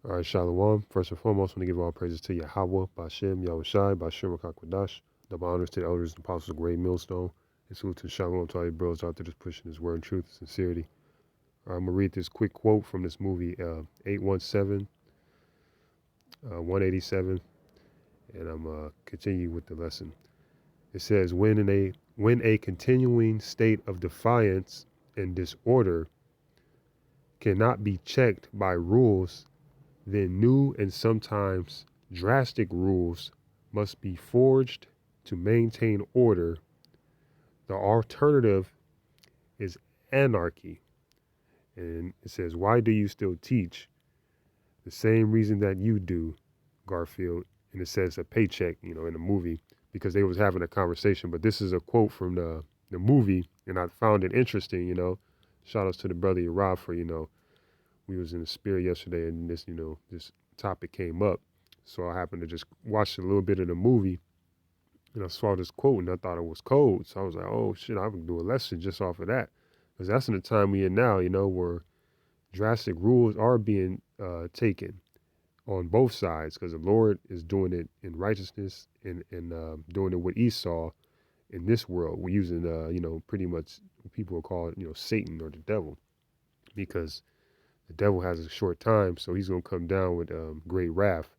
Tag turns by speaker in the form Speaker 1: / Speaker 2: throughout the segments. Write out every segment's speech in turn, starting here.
Speaker 1: All right, Shalom. First and foremost, I want to give all praises to Yahweh, Bashem, Yahushai, Bashem, Rakakwadash. Double honors to the elders and apostles of Great Millstone. And salute to Shalom to all you bros out there just pushing his word in truth and sincerity. All right, I'm going to read this quick quote from this movie, 817, 187, and I'm continue with the lesson. It says, when a continuing state of defiance and disorder cannot be checked by rules, then new and sometimes drastic rules must be forged to maintain order. The alternative is anarchy. And it says, why do you still teach? The same reason that you do, Garfield. And it says a paycheck, in the movie, because they was having a conversation. But this is a quote from the movie, and I found it interesting. Shout outs to the brother Rob for, we was in the spirit yesterday and this topic came up. So I happened to just watch a little bit of the movie and I saw this quote and I thought it was cold. So I was like, oh shit, I can do a lesson just off of that. Because that's in the time we in now, where drastic rules are being taken on both sides because the Lord is doing it in righteousness and doing it with Esau in this world. We're using, pretty much people will call it, Satan or the devil because the devil has a short time, so he's gonna come down with great wrath.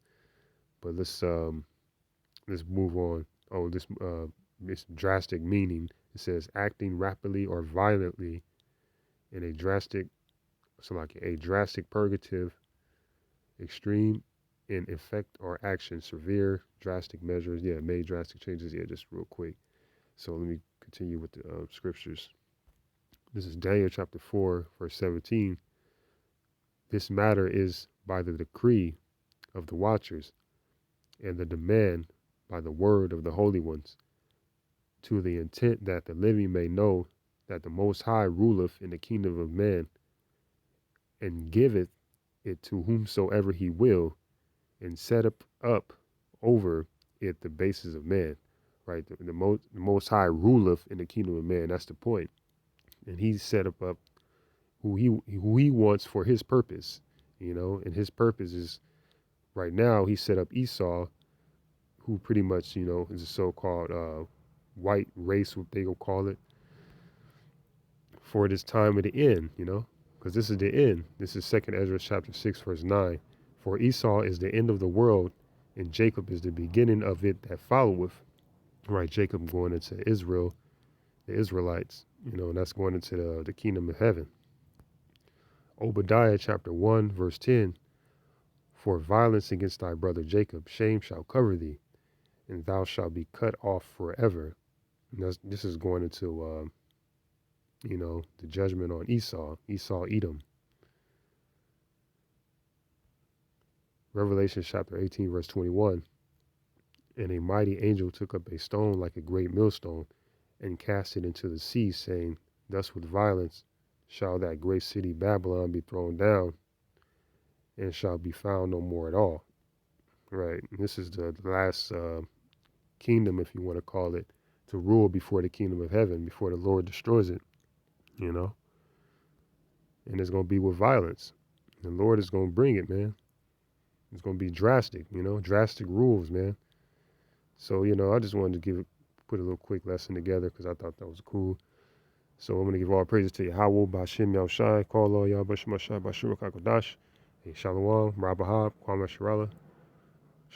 Speaker 1: But let's move on. Oh, this drastic meaning. It says acting rapidly or violently in a drastic, so like a drastic purgative, extreme in effect or action, severe drastic measures. Yeah, made drastic changes. Yeah, just real quick. So let me continue with the scriptures. This is Daniel chapter 4, verse 17. This matter is by the decree of the watchers and the demand by the word of the holy ones, to the intent that the living may know that the Most High ruleth in the kingdom of man, and giveth it to whomsoever he will, and set up over it the basis of man. Right, the Most High ruleth in the kingdom of man. That's the point, and He's set up who he wants for His purpose. And His purpose is right now. He set up Esau, who pretty much, is a so-called white race, what they will call it, for this time of the end, because this is the end. This is 2nd Ezra chapter 6, verse 9. For Esau is the end of the world, and Jacob is the beginning of it that followeth. Right, Jacob going into Israel, the Israelites, and that's going into the kingdom of heaven. Obadiah chapter 1, verse 10. For violence against thy brother Jacob, shame shall cover thee, and thou shalt be cut off forever. And this is going into, the judgment on Esau, Edom. Revelation chapter 18, verse 21. And a mighty angel took up a stone like a great millstone and cast it into the sea, saying, thus with violence shall that great city Babylon be thrown down, and shall be found no more at all. Right. And this is the last kingdom, if you want to call it, to rule before the kingdom of heaven, before the Lord destroys it, And it's going to be with violence. The Lord is going to bring it, man. It's going to be drastic, drastic rules, man. So, I just wanted to put a little quick lesson together because I thought that was cool. So I'm going to give all praises to Yahweh, Bashem, Yahushai, call all Yahweh, Bashem, Yahshai, Bashem, Kakodash, Shalom, Rabahab, Kwame Shirala.